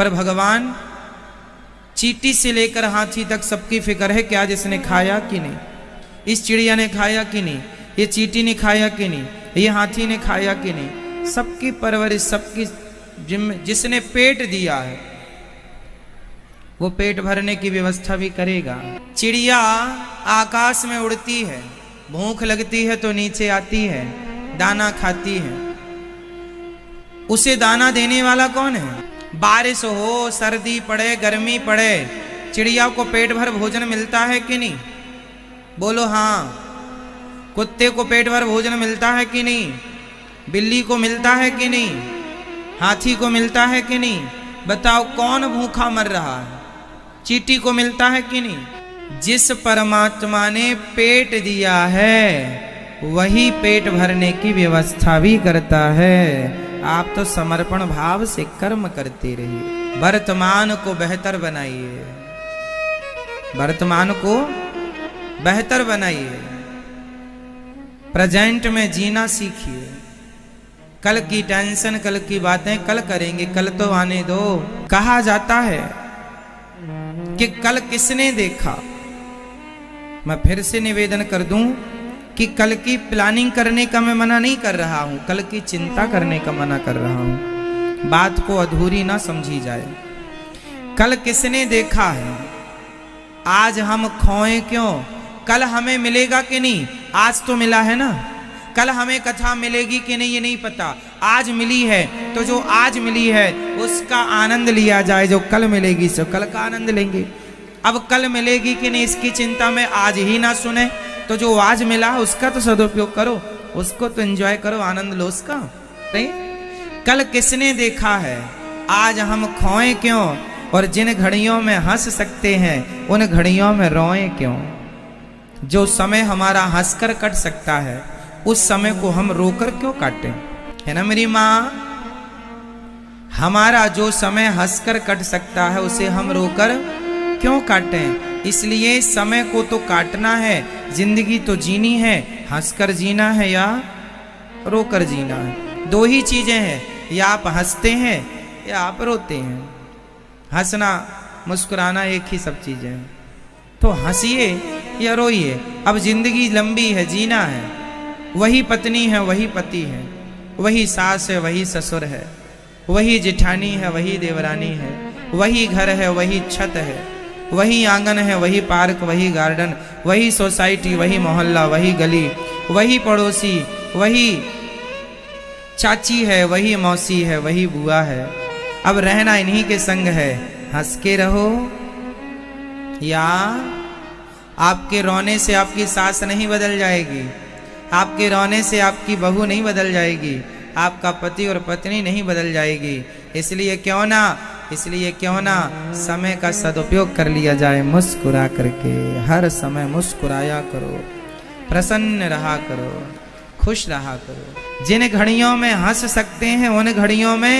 पर भगवान चींटी से लेकर हाथी तक सबकी फिक्र है कि आज इसने खाया कि नहीं, इस चिड़िया ने खाया कि नहीं, ये चींटी ने खाया कि नहीं, ये हाथी ने खाया कि नहीं। सबकी परवरिश, सबकी जिसने पेट दिया है वो पेट भरने की व्यवस्था भी करेगा। चिड़िया आकाश में उड़ती है, भूख लगती है तो नीचे आती है, दाना खाती है। उसे दाना देने वाला कौन है? बारिश हो, सर्दी पड़े, गर्मी पड़े, चिड़िया को पेट भर भोजन मिलता है कि नहीं? बोलो हाँ। कुत्ते को पेट भर भोजन मिलता है कि नहीं? बिल्ली को मिलता है कि नहीं? हाथी को मिलता है कि नहीं? बताओ कौन भूखा मर रहा है? चींटी को मिलता है कि नहीं? जिस परमात्मा ने पेट दिया है वही पेट भरने की व्यवस्था भी करता है। आप तो समर्पण भाव से कर्म करते रहिए, वर्तमान को बेहतर बनाइए, वर्तमान को बेहतर बनाइए, प्रेजेंट में जीना सीखिए। कल की टेंशन, कल की बातें कल करेंगे, कल तो आने दो। कहा जाता है कि कल किसने देखा। मैं फिर से निवेदन कर दूं कि कल की प्लानिंग करने का मैं मना नहीं कर रहा हूं, कल की चिंता करने का मना कर रहा हूं। बात को अधूरी ना समझी जाए। कल किसने देखा है? आज हम खोए क्यों? कल हमें मिलेगा कि नहीं? आज तो मिला है ना। कल हमें कथा मिलेगी कि नहीं ये नहीं पता, आज मिली है तो जो आज मिली है उसका आनंद लिया जाए। जो कल मिलेगी सो कल का आनंद लेंगे। अब कल मिलेगी कि नहीं इसकी चिंता में आज ही ना सुने, तो जो आज मिला उसका तो सदुपयोग करो, उसको तो एंजॉय करो, आनंद लो उसका। नहीं, कल किसने देखा है? आज हम खोए क्यों? और जिन घड़ियों में हंस सकते हैं उन घड़ियों में रोए क्यों? जो समय हमारा हंसकर कट सकता है उस समय को हम रोकर क्यों काटें? है ना मेरी माँ? हमारा जो समय हंसकर कट सकता है उसे हम रोकर क्यों काटें? इसलिए समय को तो काटना है, जिंदगी तो जीनी है। हंसकर जीना है या रोकर जीना है। दो ही चीजें हैं, या आप हंसते हैं या आप रोते हैं। हंसना मुस्कुराना एक ही सब चीजें हैं। तो हंसिए या रोइए। अब जिंदगी लंबी है, जीना है। वही पत्नी है, वही पति है, वही सास है, वही ससुर है, वही जिठानी है, वही देवरानी है, वही घर है, वही छत है, वही आंगन है, वही पार्क, वही गार्डन, वही सोसाइटी, वही मोहल्ला, वही गली, वही पड़ोसी, वही चाची है, वही मौसी है, वही बुआ है। अब रहना इन्हीं के संग है। हंस के रहो या आपके रोने से आपकी सास नहीं बदल जाएगी, आपके रोने से आपकी बहू नहीं बदल जाएगी, आपका पति और पत्नी नहीं बदल जाएगी। इसलिए क्यों ना समय का सदुपयोग कर लिया जाए। मुस्कुरा करके हर समय मुस्कुराया करो, प्रसन्न रहा करो, खुश रहा करो। जिन घड़ियों में हंस सकते हैं उन घड़ियों में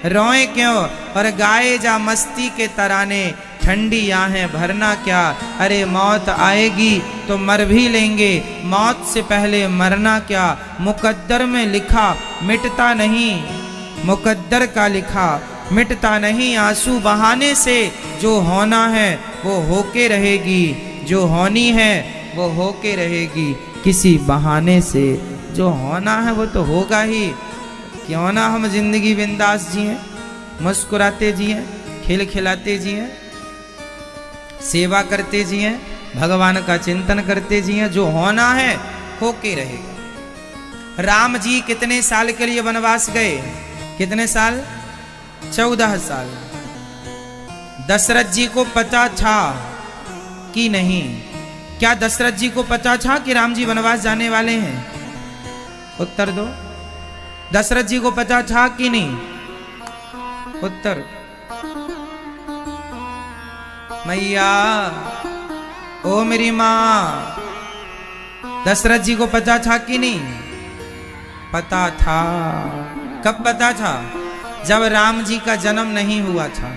रोए क्यों? और गाए जा मस्ती के तराने, ठंडी आहें भरना क्या। अरे मौत आएगी तो मर भी लेंगे, मौत से पहले मरना क्या। मुकद्दर में लिखा मिटता नहीं, मुकद्दर का लिखा मिटता नहीं। आंसू बहाने से जो होना है वो होके रहेगी, जो होनी है वो होके रहेगी। किसी बहाने से जो होना है वो तो होगा ही। क्यों ना हम जिंदगी बिंदास जिए, मुस्कुराते जिए, खेल खिलाते जिए, सेवा करते जिए, भगवान का चिंतन करते जिए। जो होना है होके रहेगा। राम जी कितने साल के लिए वनवास गए? कितने साल? 14 साल। दशरथ जी को पता था कि नहीं? क्या दशरथ जी को पता था कि राम जी वनवास जाने वाले हैं? उत्तर दो। दशरथ जी को पता था कि नहीं? उत्तर। मैया ओ मेरी मां, दशरथ जी को पता था कि नहीं? पता था। कब पता था? जब राम जी का जन्म नहीं हुआ था।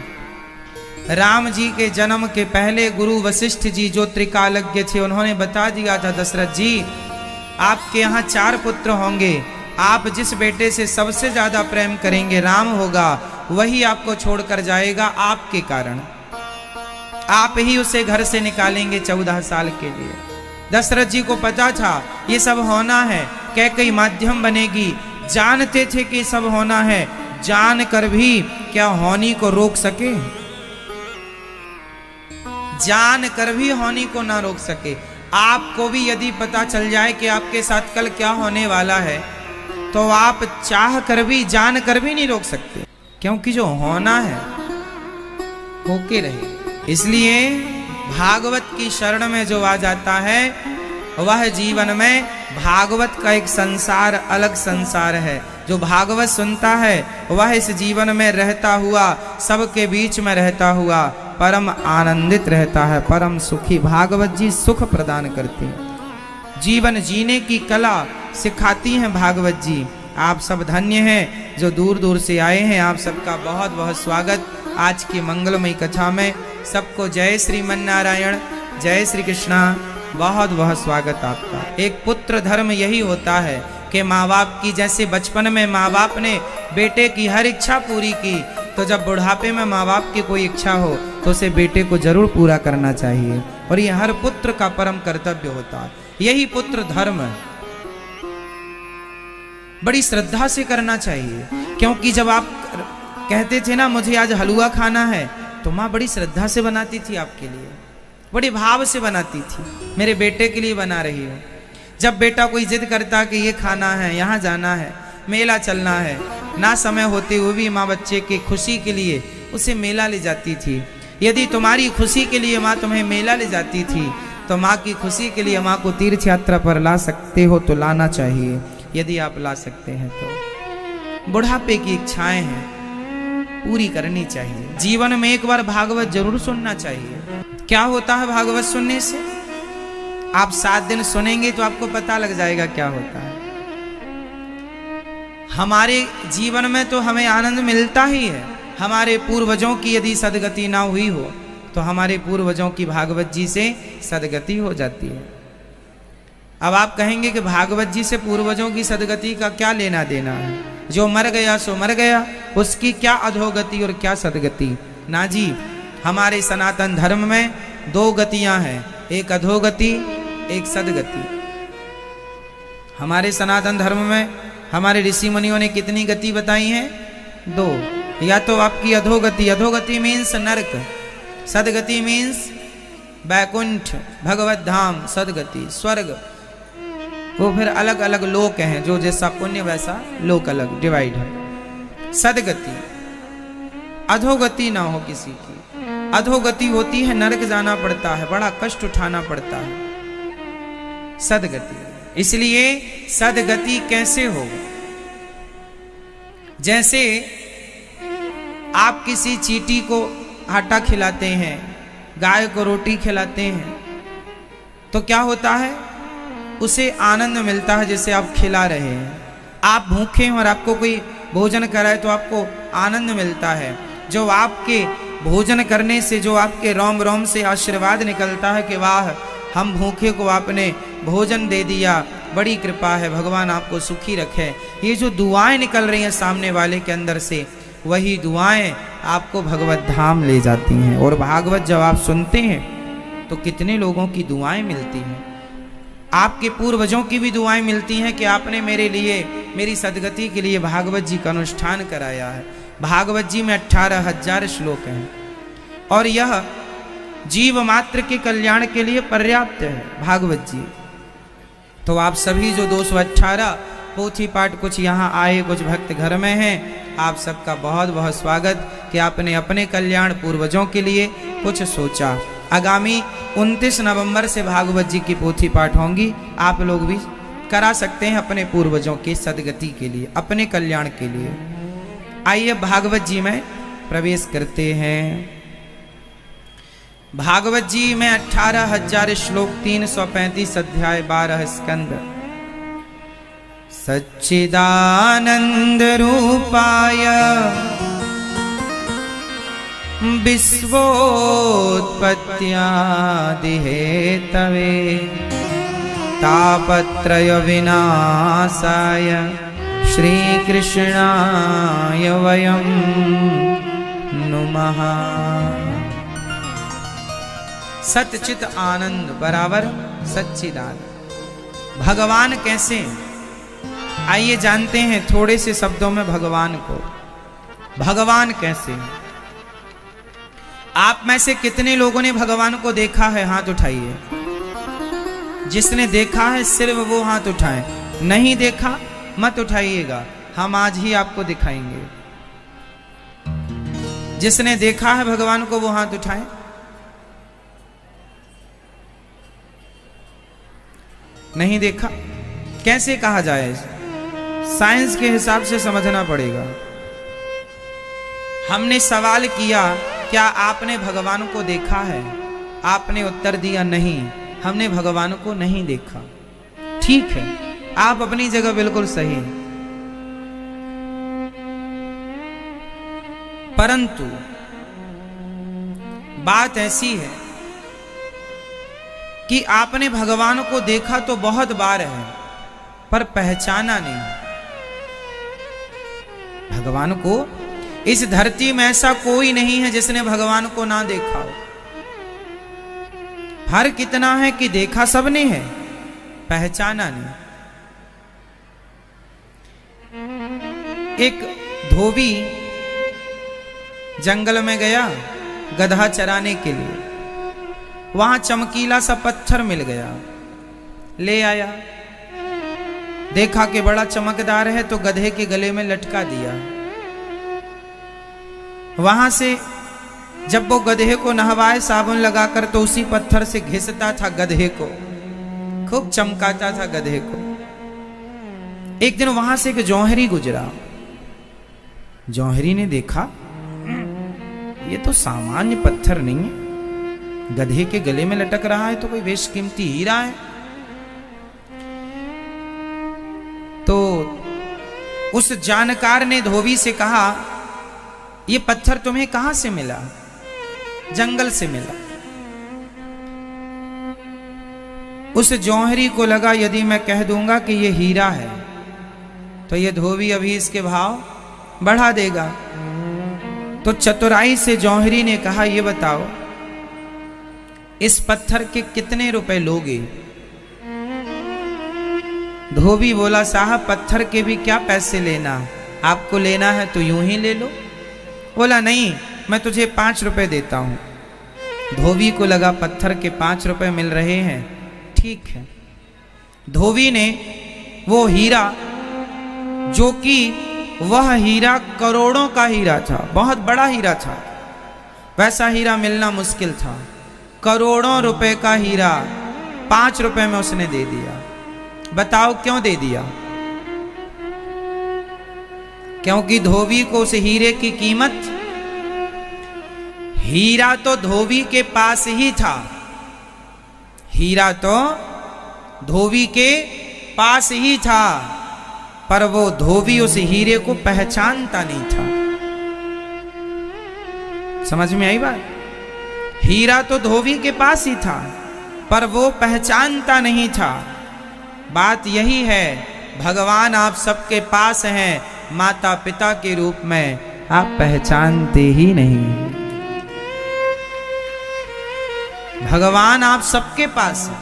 राम जी के जन्म के पहले गुरु वशिष्ठ जी जो त्रिकालज्ञ थे उन्होंने बता दिया था, दशरथ जी आपके यहाँ 4 पुत्र होंगे, आप जिस बेटे से सबसे ज्यादा प्रेम करेंगे राम होगा, वही आपको छोड़कर जाएगा आपके कारण। आप ही उसे घर से निकालेंगे 14 साल के लिए। दशरथ जी को पता था ये सब होना है, कैकेयी माध्यम बनेगी, जानते थे कि सब होना है, जान कर भी क्या होनी को रोक सके? जान कर भी होनी को ना रोक सके। आपको भी यदि पता चल जाए कि आपके साथ कल क्या होने वाला है, तो आप चाह कर भी जान कर भी नहीं रोक सकते, क्योंकि जो होना है होके रहे। इसलिए भागवत की शरण में जो आ जाता है वह जीवन में भागवत का एक संसार, अलग संसार है। जो भागवत सुनता है वह इस जीवन में रहता हुआ, सबके बीच में रहता हुआ परम आनंदित रहता है, परम सुखी। भागवत जी सुख प्रदान करती हैं, जीवन जीने की कला सिखाती हैं भागवत जी। आप सब धन्य हैं जो दूर दूर से आए हैं। आप सबका बहुत बहुत स्वागत आज की मंगलमयी कथा में। सबको जय श्रीमन नारायण, जय श्री कृष्णा, बहुत बहुत स्वागत आपका। एक पुत्र धर्म यही होता है कि माँ बाप की, जैसे बचपन में माँ बाप ने बेटे की हर इच्छा पूरी की, तो जब बुढ़ापे में माँ बाप की कोई इच्छा हो तो उसे बेटे को जरूर पूरा करना चाहिए, और ये हर पुत्र का परम कर्तव्य होता है। यही पुत्र धर्म बड़ी श्रद्धा से करना चाहिए, क्योंकि जब आप कहते थे ना मुझे आज हलवा खाना है, तो माँ बड़ी श्रद्धा से बनाती थी आपके लिए, बड़े भाव से बनाती थी, मेरे बेटे के लिए बना रही हो। जब बेटा कोई जिद करता कि ये खाना है, यहाँ जाना है, मेला चलना है, ना समय होते हुए भी माँ बच्चे की खुशी के लिए उसे मेला ले जाती थी। यदि तुम्हारी खुशी के लिए माँ तुम्हें मेला ले जाती थी, तो माँ की खुशी के लिए माँ को तीर्थ यात्रा पर ला सकते हो तो लाना चाहिए, यदि आप ला सकते हैं तो। बुढ़ापे की इच्छाएं हैं, पूरी करनी चाहिए। जीवन में एक बार भागवत जरूर सुनना चाहिए। क्या होता है भागवत सुनने से? आप 7 दिन सुनेंगे तो आपको पता लग जाएगा क्या होता है। हमारे जीवन में तो हमें आनंद मिलता ही है। हमारे पूर्वजों की यदि सदगति ना हुई हो तो हमारे पूर्वजों की भागवत जी से सदगति हो जाती है। अब आप कहेंगे कि भागवत जी से पूर्वजों की सदगति का क्या लेना देना है? जो मर गया सो मर गया, उसकी क्या अधोगति और क्या सदगति? ना जी, हमारे सनातन धर्म में 2 गतियां हैं, एक अधोगति एक सदगति। हमारे सनातन धर्म में हमारे ऋषि मुनियों ने कितनी गति बताई हैं? 2। या तो आपकी अधोगति, अधोगति मीन्स नरक, सदगति मीन्स बैकुंठ, भगवत धाम, सदगति स्वर्ग। वो फिर अलग अलग लोक हैं, जो जैसा पुण्य वैसा लोक अलग डिवाइड है। सदगति, अधोगति ना हो किसी की। अधोगति होती है नरक जाना पड़ता है, बड़ा कष्ट उठाना पड़ता है। सदगति, इसलिए सदगति कैसे हो? जैसे आप किसी चींटी को आटा खिलाते हैं, गाय को रोटी खिलाते हैं, तो क्या होता है? उसे आनंद मिलता है जैसे आप खिला रहे हैं। आप भूखे हैं और आपको कोई भोजन कराए तो आपको आनंद मिलता है। जो आपके भोजन करने से जो आपके रोम रोम से आशीर्वाद निकलता है कि वाह, हम भूखे को आपने भोजन दे दिया, बड़ी कृपा है, भगवान आपको सुखी रखे। ये जो दुआएं निकल रही हैं सामने वाले के अंदर से, वही दुआएं आपको भगवत धाम ले जाती हैं। और भागवत जब आप सुनते हैं तो कितने लोगों की दुआएं मिलती हैं। आपके पूर्वजों की भी दुआएं मिलती हैं कि आपने मेरे लिए, मेरी सदगति के लिए भागवत जी का अनुष्ठान कराया है। भागवत जी में 18,000 श्लोक हैं और यह जीव मात्र के कल्याण के लिए पर्याप्त है भागवत जी। तो आप सभी जो 218 पोथी पाठ कुछ यहाँ आए, कुछ भक्त घर में हैं, आप सबका बहुत बहुत स्वागत कि आपने अपने कल्याण पूर्वजों के लिए कुछ सोचा। आगामी 29 नवंबर से भागवत जी की पोथी पाठ होंगी, आप लोग भी करा सकते हैं अपने पूर्वजों की सदगति के लिए, अपने कल्याण के लिए। आइए भागवत जी में प्रवेश करते हैं। भागवत जी में 18,000 श्लोक, 335 अध्याय, 12 स्कंद। सच्चिदानंद रूपाय विश्वोत्पत्त्यादि हेतवे तापत्रय विनाशाय श्री कृष्णाय वयं नुमः। सच्चित आनंद बराबर सच्चिदानंद। भगवान कैसे? आइए जानते हैं थोड़े से शब्दों में भगवान को। भगवान कैसे? आप में से कितने लोगों ने भगवान को देखा है? हाथ उठाइए। जिसने देखा है सिर्फ वो हाथ उठाएं, नहीं देखा मत उठाइएगा, हम आज ही आपको दिखाएंगे। जिसने देखा है भगवान को वो हाथ उठाएं। नहीं देखा? कैसे कहा जाए? साइंस के हिसाब से समझना पड़ेगा। हमने सवाल किया, क्या आपने भगवान को देखा है? आपने उत्तर दिया नहीं, हमने भगवान को नहीं देखा। ठीक है, आप अपनी जगह बिल्कुल सही, परंतु बात ऐसी है कि आपने भगवान को देखा तो बहुत बार है, पर पहचाना नहीं। भगवान को इस धरती में ऐसा कोई नहीं है जिसने भगवान को ना देखा हो। फर्क कितना है कि देखा सबने है, पहचाना नहीं। एक धोबी जंगल में गया गधा चराने के लिए। वहां चमकीला सा पत्थर मिल गया, ले आया। देखा कि बड़ा चमकदार है तो गधे के गले में लटका दिया। वहां से जब वो गधे को नहवाए साबुन लगाकर तो उसी पत्थर से घिसता था गधे को, खूब चमकाता था गधे को। एक दिन वहां से एक जौहरी गुजरा। जौहरी ने देखा ये तो सामान्य पत्थर नहीं है, गधे के गले में लटक रहा है तो कोई बेशकीमती हीरा है। तो उस जानकार ने धोबी से कहा, ये पत्थर तुम्हें कहां से मिला? जंगल से मिला। उस जौहरी को लगा यदि मैं कह दूंगा कि ये हीरा है तो ये धोबी अभी इसके भाव बढ़ा देगा। तो चतुराई से जौहरी ने कहा, ये बताओ इस पत्थर के कितने रुपए लोगे? धोबी बोला, साहब पत्थर के भी क्या पैसे लेना, आपको लेना है तो यूं ही ले लो। बोला नहीं, मैं तुझे 5 रुपए देता हूं। धोबी को लगा पत्थर के 5 रुपए मिल रहे हैं, ठीक है। धोबी ने वो हीरा, जो कि वह हीरा करोड़ों का हीरा था, बहुत बड़ा हीरा था, वैसा हीरा मिलना मुश्किल था। करोड़ों रुपए का हीरा 5 रुपए में उसने दे दिया। बताओ क्यों दे दिया? क्योंकि धोबी को उस हीरे की कीमत, हीरा तो धोबी के पास ही था, हीरा तो धोबी के पास ही था, पर वो धोबी उस हीरे को पहचानता नहीं था। समझ में आई बात? हीरा तो धोबी के पास ही था पर वो पहचानता नहीं था। बात यही है, भगवान आप सबके पास हैं, माता पिता के रूप में, आप पहचानते ही नहीं। भगवान आप सबके पास हैं,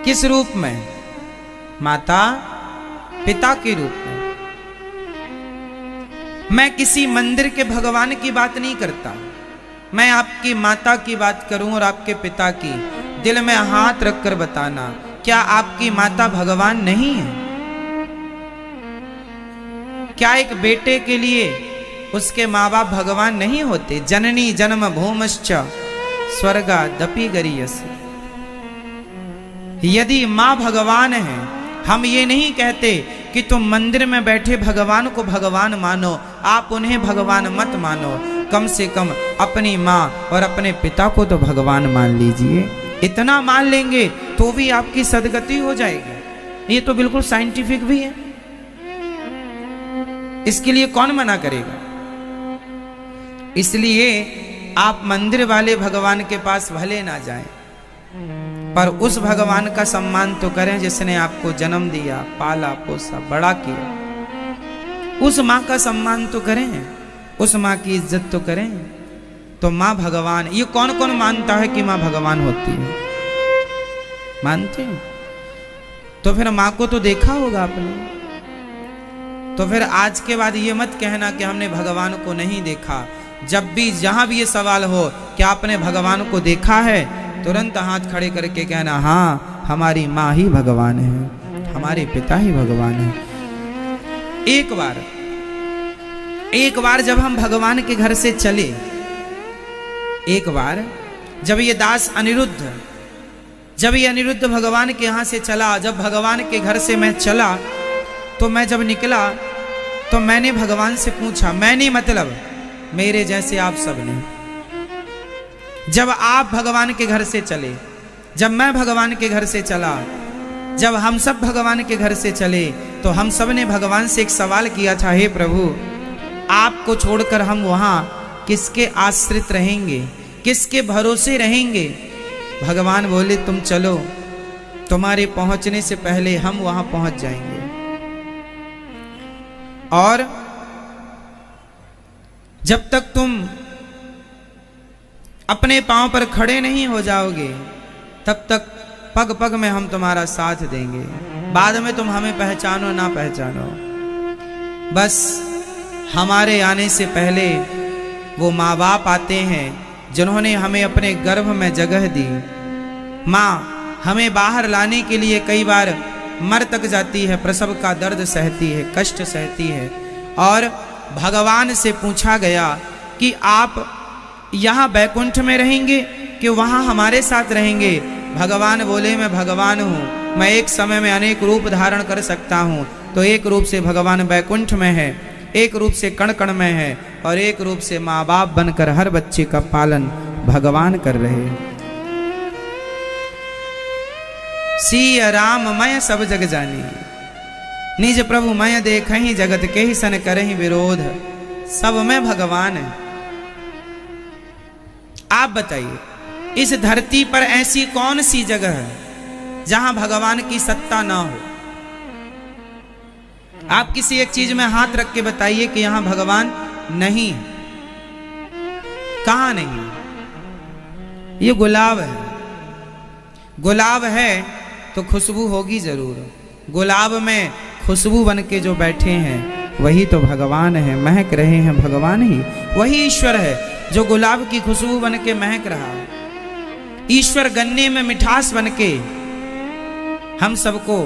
किस रूप में? माता पिता के रूप में। मैं किसी मंदिर के भगवान की बात नहीं करता, मैं आपकी माता की बात करूं और आपके पिता की। दिल में हाथ रखकर बताना, क्या आपकी माता भगवान नहीं है? क्या एक बेटे के लिए उसके माँ बाप भगवान नहीं होते? जननी जन्म भूमश्च स्वर्गादपि गरीयसी। यदि माँ भगवान है, हम ये नहीं कहते कि तुम मंदिर में बैठे भगवान को भगवान मानो, आप उन्हें भगवान मत मानो। कम से कम अपनी माँ और अपने पिता को तो भगवान मान लीजिए। इतना मान लेंगे तो भी आपकी सदगति हो जाएगी। ये तो बिल्कुल साइंटिफिक भी है, इसके लिए कौन मना करेगा? इसलिए आप मंदिर वाले भगवान के पास भले ना जाएं, पर उस भगवान का सम्मान तो करें जिसने आपको जन्म दिया, पाला पोसा, बड़ा किया। उस माँ का सम्मान तो करें, उस माँ की इज्जत तो करें। तो माँ भगवान, ये कौन कौन मानता है कि माँ भगवान होती है? मानते हैं? तो फिर माँ को तो देखा होगा आपने। तो फिर आज के बाद ये मत कहना कि हमने भगवान को नहीं देखा। जब भी जहां भी ये सवाल हो कि आपने भगवान को देखा है, तुरंत हाथ खड़े करके कहना, हाँ हमारी माँ ही भगवान है, हमारे पिता ही भगवान है। एक बार जब हम भगवान के घर से चले, एक बार जब ये दास अनिरुद्ध, जब ये अनिरुद्ध भगवान के यहाँ से चला, जब भगवान के घर से मैं चला, तो मैं जब निकला तो मैंने भगवान से पूछा, मैंने मतलब मेरे जैसे आप सब ने, जब आप भगवान के घर से चले, जब मैं भगवान के घर से चला, जब हम सब भगवान के घर से चले, तो हम सब ने भगवान से एक सवाल किया था, हे प्रभु आपको छोड़कर हम वहां किसके आश्रित रहेंगे, किसके भरोसे रहेंगे? भगवान बोले, तुम चलो, तुम्हारे पहुंचने से पहले हम वहां पहुंच जाएंगे। और जब तक तुम अपने पांव पर खड़े नहीं हो जाओगे, तब तक पग पग में हम तुम्हारा साथ देंगे। बाद में तुम हमें पहचानो ना पहचानो, बस हमारे आने से पहले वो माँ बाप आते हैं जिन्होंने हमें अपने गर्भ में जगह दी। माँ हमें बाहर लाने के लिए कई बार मर तक जाती है, प्रसव का दर्द सहती है, कष्ट सहती है। और भगवान से पूछा गया कि आप यहाँ बैकुंठ में रहेंगे कि वहाँ हमारे साथ रहेंगे? भगवान बोले, मैं भगवान हूँ, मैं एक समय में अनेक रूप धारण कर सकता हूँ। तो एक रूप से भगवान बैकुंठ में है, एक रूप से कण कण में है, और एक रूप से माँ बाप बनकर हर बच्चे का पालन भगवान कर रहे हैं। सिया राम मैं सब जग जानी, निज प्रभु मैं देखहि जगत के ही सन करहि विरोध, सब में भगवान है। आप बताइए, इस धरती पर ऐसी कौन सी जगह है जहां भगवान की सत्ता ना हो? आप किसी एक चीज में हाथ रख के बताइए कि यहां भगवान नहीं है। कहां नहीं? ये गुलाब है। गुलाब है तो खुशबू होगी जरूर। गुलाब में खुशबू बन के जो बैठे हैं वही तो भगवान है, महक रहे हैं भगवान ही। वही ईश्वर है जो गुलाब की खुशबू बन के महक रहा है। ईश्वर गन्ने में मिठास बन के हम सबको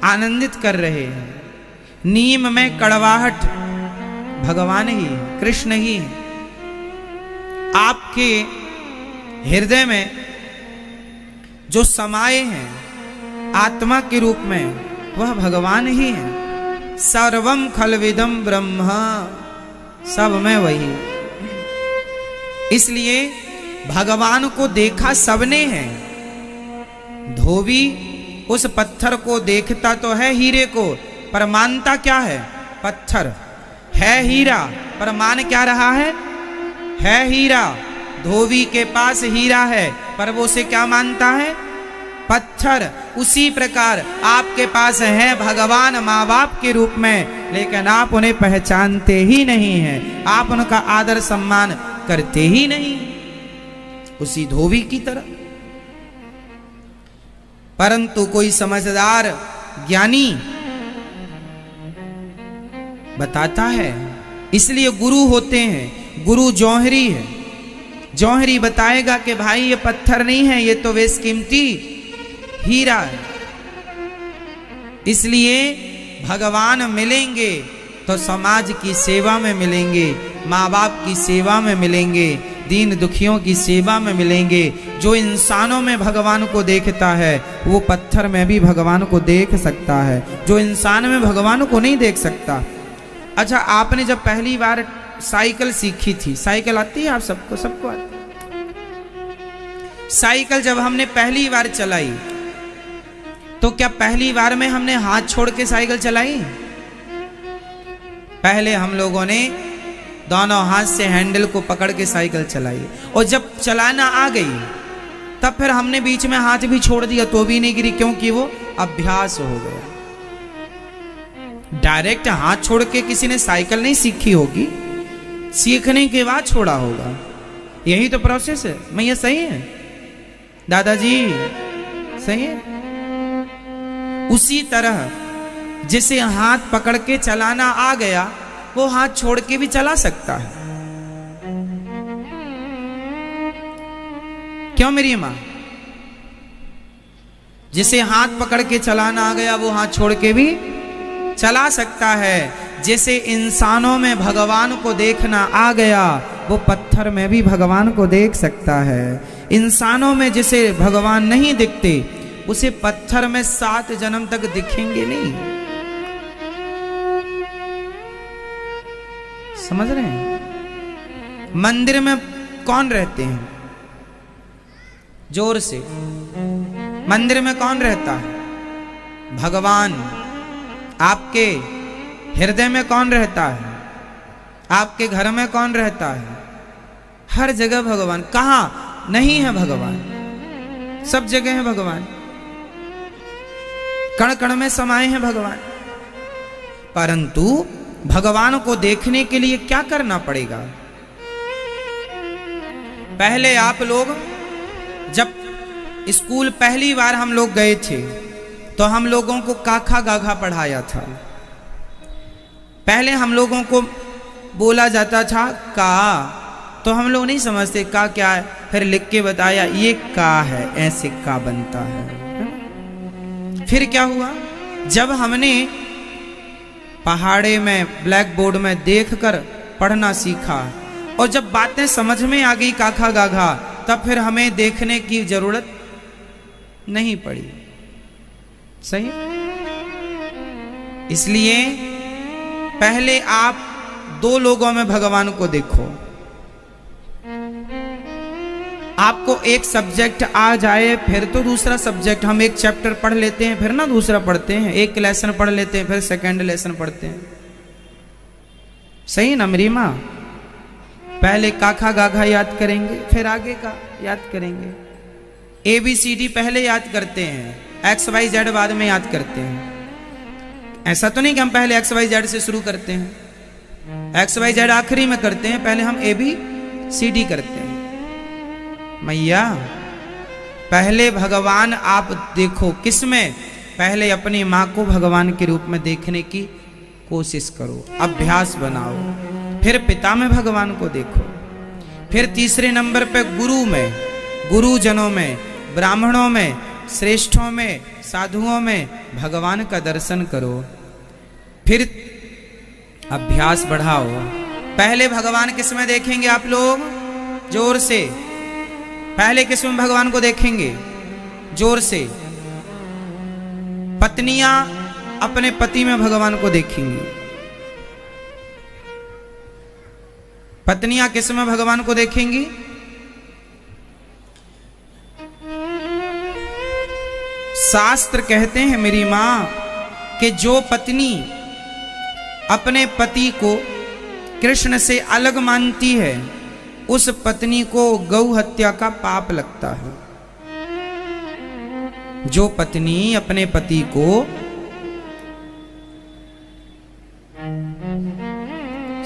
आनंदित कर रहे हैं। नीम में कड़वाहट भगवान ही, कृष्ण ही है। आपके हृदय में जो समाये हैं आत्मा के रूप में, वह भगवान ही है। सर्वम खलविदम ब्रह्म, सब में वही। इसलिए भगवान को देखा सबने है। धोबी उस पत्थर को देखता तो है हीरे को, पर मानता क्या है? पत्थर है हीरा, पर मान क्या रहा है हीरा। धोबी के पास हीरा है, पर वो उसे क्या मानता है? पत्थर। उसी प्रकार आपके पास है भगवान माँ बाप के रूप में, लेकिन आप उन्हें पहचानते ही नहीं हैं, आप उनका आदर सम्मान करते ही नहीं, उसी धोबी की तरह। परंतु कोई समझदार ज्ञानी बताता है, इसलिए गुरु होते हैं। गुरु जौहरी है, जौहरी बताएगा कि भाई ये पत्थर नहीं है, ये तो बेशकीमती हीरा है। इसलिए भगवान मिलेंगे तो समाज की सेवा में मिलेंगे, माँ बाप की सेवा में मिलेंगे, दीन दुखियों की सेवा में मिलेंगे। जो इंसानों में भगवान को देखता है वो पत्थर में भी भगवान को देख सकता है, जो इंसान में भगवान को नहीं देख सकता। अच्छा, आपने जब पहली बार साइकिल सीखी थी, साइकिल आती है आप सबको? सबको आती है। साइकिल जब हमने पहली बार चलाई तो क्या पहली बार में हमने हाथ छोड़ के साइकिल चलाई? पहले हम लोगों ने दोनों हाथ से हैंडल को पकड़ के साइकिल चलाई, और जब चलाना आ गई तब फिर हमने बीच में हाथ भी छोड़ दिया तो भी नहीं गिरी, क्योंकि वो अभ्यास हो गया। डायरेक्ट हाथ छोड़ के किसी ने साइकिल नहीं सीखी होगी, सीखने के बाद छोड़ा होगा। यही तो प्रोसेस है। मैं ये सही है दादाजी, सही है। उसी तरह जिसे हाथ पकड़ के चलाना आ गया वो हाथ छोड़ के भी चला सकता है। क्यों मेरी मां? जिसे हाथ पकड़ के चलाना आ गया वो हाथ छोड़ के भी चला सकता है। जैसे इंसानों में भगवान को देखना आ गया वो पत्थर में भी भगवान को देख सकता है। इंसानों में जिसे भगवान नहीं दिखते उसे पत्थर में 7 जन्म तक दिखेंगे नहीं। समझ रहे हैं? मंदिर में कौन रहते हैं? जोर से, मंदिर में कौन रहता है? भगवान। आपके हृदय में कौन रहता है? आपके घर में कौन रहता है? हर जगह भगवान। कहां नहीं है भगवान? सब जगह है भगवान, कण कण में समाये हैं भगवान। परंतु भगवान को देखने के लिए क्या करना पड़ेगा? पहले आप लोग जब स्कूल पहली बार हम लोग गए थे तो हम लोगों को काखा गाघा पढ़ाया था। पहले हम लोगों को बोला जाता था का, तो हम लोग नहीं समझते का क्या है, फिर लिख के बताया ये का है, ऐसे का बनता है। फिर क्या हुआ? जब हमने पहाड़े में ब्लैक बोर्ड में देखकर पढ़ना सीखा और जब बातें समझ में आ गई काखा गाघा, तब फिर हमें देखने की जरूरत नहीं पड़ी। सही? इसलिए पहले आप 2 लोगों में भगवान को देखो। आपको एक सब्जेक्ट आ जाए फिर तो दूसरा सब्जेक्ट, हम एक चैप्टर पढ़ लेते हैं फिर ना दूसरा पढ़ते हैं, एक लेसन पढ़ लेते हैं फिर सेकंड लेसन पढ़ते हैं। सही ना मेरी माँ? पहले काखा गाघा याद करेंगे फिर आगे का याद करेंगे। ABCD पहले याद करते हैं, XYZ बाद में याद करते हैं। ऐसा तो नहीं कि हम पहले XYZ से शुरू करते हैं, XYZ आखिरी में करते हैं, पहले हम ABCD करते हैं। मैया पहले भगवान आप देखो, किसमें? पहले अपनी माँ को भगवान के रूप में देखने की कोशिश करो, अभ्यास बनाओ। फिर पिता में भगवान को देखो। फिर तीसरे नंबर पे गुरु में, गुरुजनों में, ब्राह्मणों में, श्रेष्ठों में, साधुओं में भगवान का दर्शन करो। फिर अभ्यास बढ़ाओ। पहले भगवान किस में देखेंगे आप लोग? जोर से। पहले किस में भगवान को देखेंगे? जोर से। पत्नियां अपने पति में भगवान को देखेंगी। पत्नियां किस में भगवान को देखेंगी? शास्त्र कहते हैं मेरी मां कि जो पत्नी अपने पति को कृष्ण से अलग मानती है उस पत्नी को गौ हत्या का पाप लगता है। जो पत्नी अपने पति को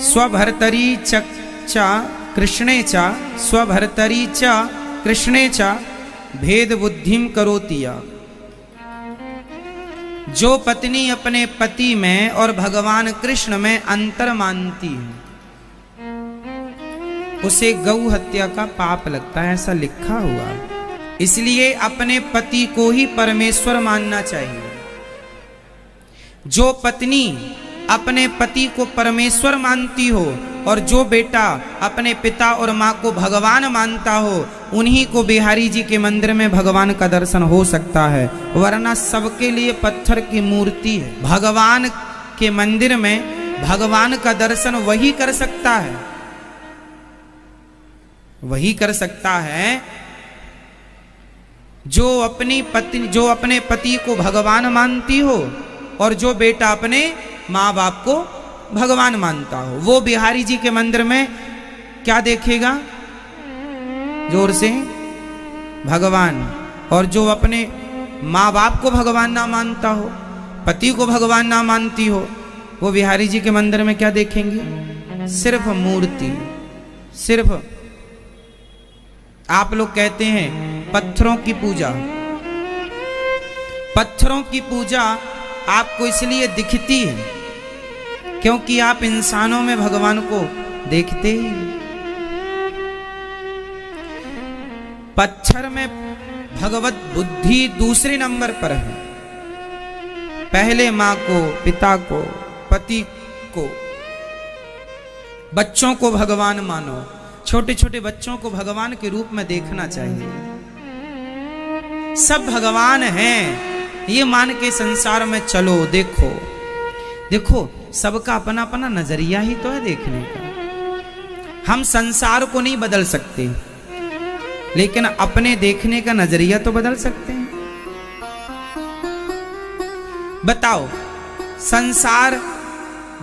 स्वभर्तरी चा कृष्णे चा स्वभर्तरी चा कृष्णे चा भेद बुद्धिम करोतिया, जो पत्नी अपने पति में और भगवान कृष्ण में अंतर मानती है उसे गौ हत्या का पाप लगता है, ऐसा लिखा हुआ। इसलिए अपने पति को ही परमेश्वर मानना चाहिए। जो पत्नी अपने पति को परमेश्वर मानती हो और जो बेटा अपने पिता और माँ को भगवान मानता हो, उन्हीं को बिहारी जी के मंदिर में भगवान का दर्शन हो सकता है, वरना सबके लिए पत्थर की मूर्ति है। भगवान के मंदिर में भगवान का दर्शन वही कर सकता है, वही कर सकता है जो अपने पति को भगवान मानती हो और जो बेटा अपने माँ बाप को भगवान मानता हो। वो बिहारी जी के मंदिर में क्या देखेगा? जोर से भगवान। और जो अपने माँ बाप को भगवान ना मानता हो, पति को भगवान ना मानती हो, वो बिहारी जी के मंदिर में क्या देखेंगे? सिर्फ मूर्ति। सिर्फ आप लोग कहते हैं पत्थरों की पूजा। पत्थरों की पूजा आपको इसलिए दिखती है क्योंकि आप इंसानों में भगवान को देखते ही। पत्थर में भगवत बुद्धि दूसरे नंबर पर है। पहले मां को, पिता को, पति को, बच्चों को भगवान मानो। छोटे छोटे बच्चों को भगवान के रूप में देखना चाहिए। सब भगवान हैं ये मान के संसार में चलो। देखो देखो, सबका अपना अपना नजरिया ही तो है देखने का। हम संसार को नहीं बदल सकते, लेकिन अपने देखने का नजरिया तो बदल सकते हैं। बताओ, संसार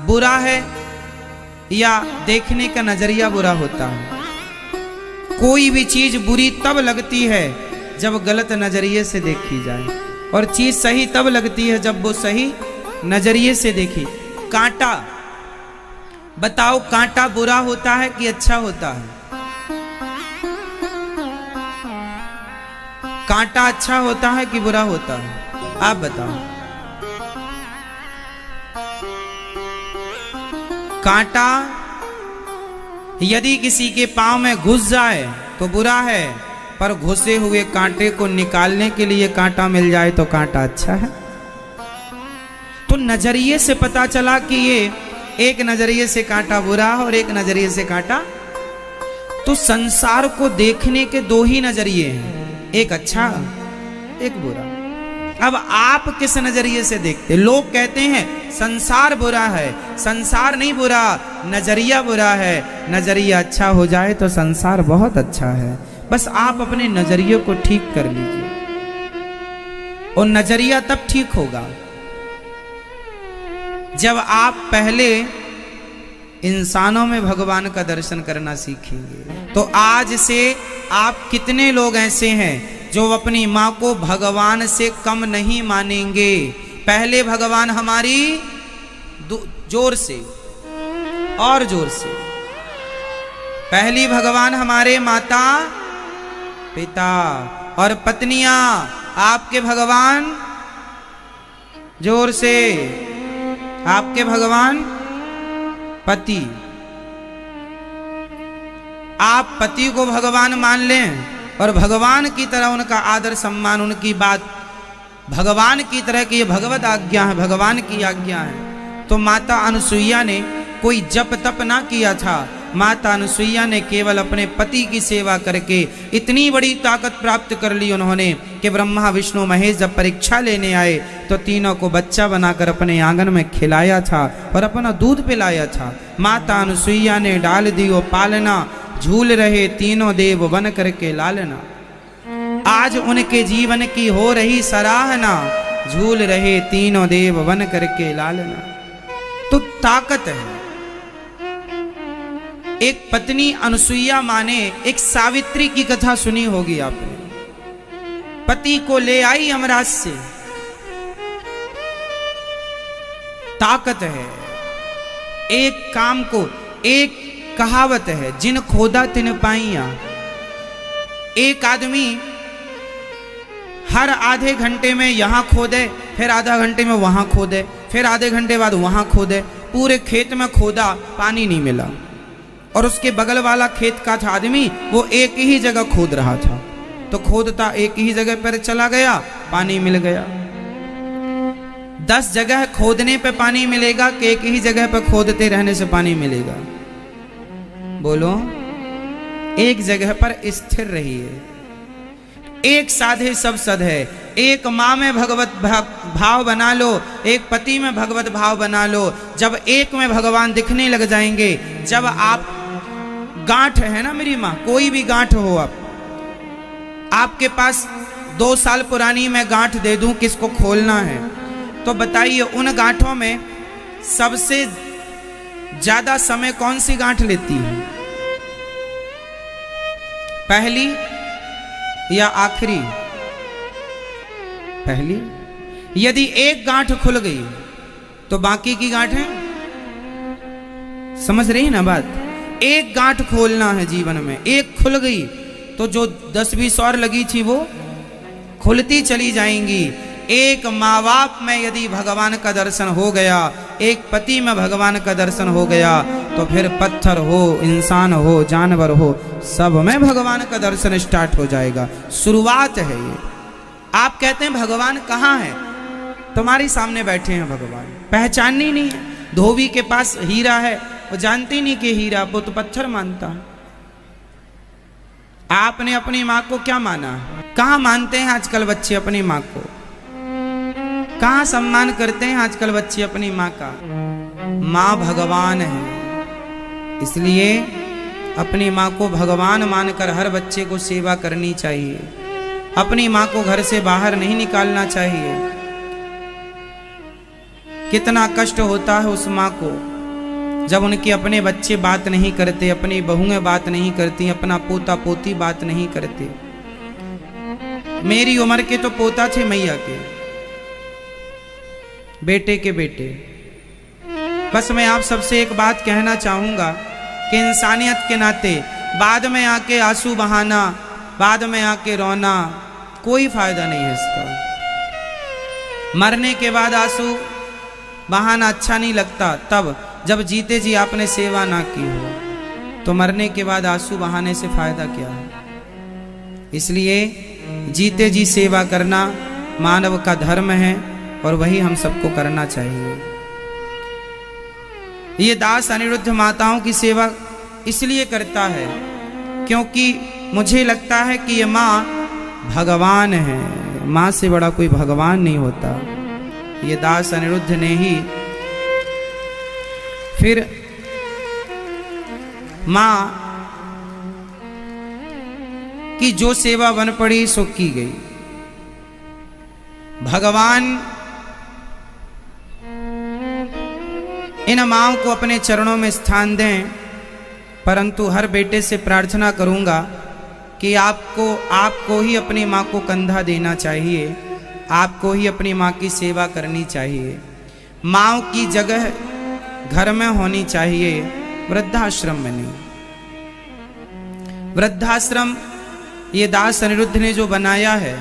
बुरा है या देखने का नजरिया बुरा होता है? कोई भी चीज बुरी तब लगती है जब गलत नजरिए से देखी जाए, और चीज सही तब लगती है जब वो सही नजरिए से देखी। कांटा, बताओ कांटा बुरा होता है कि अच्छा होता है? कांटा अच्छा होता है कि बुरा होता है? आप बताओ। कांटा यदि किसी के पांव में घुस जाए तो बुरा है, पर घुसे हुए कांटे को निकालने के लिए कांटा मिल जाए तो कांटा अच्छा है। तो नजरिए से पता चला कि ये एक नजरिए से कांटा बुरा और एक नजरिए से कांटा। तो संसार को देखने के दो ही नजरिए हैं, एक अच्छा एक बुरा। अब आप किस नजरिए से देखते? लोग कहते हैं संसार बुरा है। संसार नहीं बुरा, नजरिया बुरा है। नजरिया अच्छा हो जाए तो संसार बहुत अच्छा है। बस आप अपने नजरिए को ठीक कर लीजिए, और नजरिया तब ठीक होगा जब आप पहले इंसानों में भगवान का दर्शन करना सीखेंगे। तो आज से आप कितने लोग ऐसे हैं जो अपनी माँ को भगवान से कम नहीं मानेंगे? पहले भगवान हमारी, जोर से और जोर से, पहली भगवान हमारे माता पिता, और पत्नियां आपके भगवान, जोर से, आपके भगवान पति। आप पति को भगवान मान लें और भगवान की तरह उनका आदर सम्मान, उनकी बात भगवान की तरह की भगवत आज्ञा है, भगवान की आज्ञा है। तो माता अनुसुईया ने कोई जप तप ना किया था। माता अनुसुईया ने केवल अपने पति की सेवा करके इतनी बड़ी ताकत प्राप्त कर ली उन्होंने कि ब्रह्मा विष्णु महेश जब परीक्षा लेने आए तो तीनों को बच्चा बनाकर अपने आंगन में खिलाया था और अपना दूध पिलाया था। माता अनुसुईया ने डाल दियो पालना, झूल रहे तीनों देव बन करके लालना। आज उनके जीवन की हो रही सराहना, झूल रहे तीनों देव बन करके लालना। तो ताकत है। एक पत्नी अनुसुईया माने, एक सावित्री की कथा सुनी होगी आपने। पति को ले आई यमराज से, ताकत है। एक काम को, एक कहावत है, जिन खोदा तिन पाइया। एक आदमी हर आधे घंटे में यहां खोदे, फिर आधा घंटे में वहां खोदे, फिर आधे घंटे बाद वहां खोदे। पूरे खेत में खोदा, पानी नहीं मिला। और उसके बगल वाला खेत का था आदमी, वो एक ही जगह खोद रहा था, तो खोदता एक ही जगह पर चला गया, पानी मिल गया। 10 जगह खोदने पे पानी मिलेगा कि एक ही जगह पर खोदते रहने से पानी मिलेगा? बोलो, एक जगह पर स्थिर रहिए। एक साधे सब सद है। एक माँ में भगवत भाव बना लो, एक पति में भगवत भाव बना लो। जब एक में भगवान दिखने लग जाएंगे, जब आप, गांठ है ना मेरी माँ, कोई भी गांठ हो, आपके पास 2 साल पुरानी मैं गांठ दे दूं, किसको खोलना है? तो बताइए उन गांठों में सबसे ज्यादा समय कौन सी गांठ लेती है? पहली या आखिरी? पहली। यदि एक गांठ खुल गई तो बाकी की गांठें, समझ रही ना बात? एक गांठ खोलना है जीवन में, एक खुल गई तो जो 10-20 और लगी थी वो खुलती चली जाएंगी। एक माँ बाप में यदि भगवान का दर्शन हो गया, एक पति में भगवान का दर्शन हो गया, तो फिर पत्थर हो, इंसान हो, जानवर हो, सब में भगवान का दर्शन स्टार्ट हो जाएगा। शुरुआत है ये। आप कहते हैं भगवान कहाँ है? तुम्हारे सामने बैठे हैं भगवान, पहचाननी नहीं है। धोबी के पास हीरा है, वो जानती नहीं कि हीरा, वो तो पत्थर मानता है। आपने अपनी माँ को क्या माना? कहाँ मानते हैं आजकल बच्चे अपनी माँ को? कहाँ सम्मान करते हैं आजकल बच्चे अपनी माँ का? माँ भगवान है, इसलिए अपनी माँ को भगवान मानकर हर बच्चे को सेवा करनी चाहिए। अपनी माँ को घर से बाहर नहीं निकालना चाहिए। कितना कष्ट होता है उस माँ को जब उनके अपने बच्चे बात नहीं करते, अपनी बहुएं बात नहीं करती, अपना पोता पोती बात नहीं करते। मेरी उम्र के तो पोता थे मैया के, बेटे के बेटे। बस मैं आप सबसे एक बात कहना चाहूंगा कि इंसानियत के नाते बाद में आके आंसू बहाना, बाद में आके रोना, कोई फायदा नहीं है इसका। मरने के बाद आंसू बहाना अच्छा नहीं लगता, तब जब जीते जी आपने सेवा ना की हो, तो मरने के बाद आंसू बहाने से फायदा क्या है? इसलिए जीते जी सेवा करना मानव का धर्म है और वही हम सबको करना चाहिए। ये दास अनिरुद्ध माताओं की सेवा इसलिए करता है क्योंकि मुझे लगता है कि ये माँ भगवान है। माँ से बड़ा कोई भगवान नहीं होता। ये दास अनिरुद्ध ने ही फिर माँ की जो सेवा बन पड़ी सो की गई। भगवान इन माँओं को अपने चरणों में स्थान दें, परंतु हर बेटे से प्रार्थना करूंगा कि आपको ही अपनी माँ को कंधा देना चाहिए, आपको ही अपनी माँ की सेवा करनी चाहिए। माँ की जगह घर में होनी चाहिए, वृद्धाश्रम में नहीं। वृद्धाश्रम ये दास अनिरुद्ध ने जो बनाया है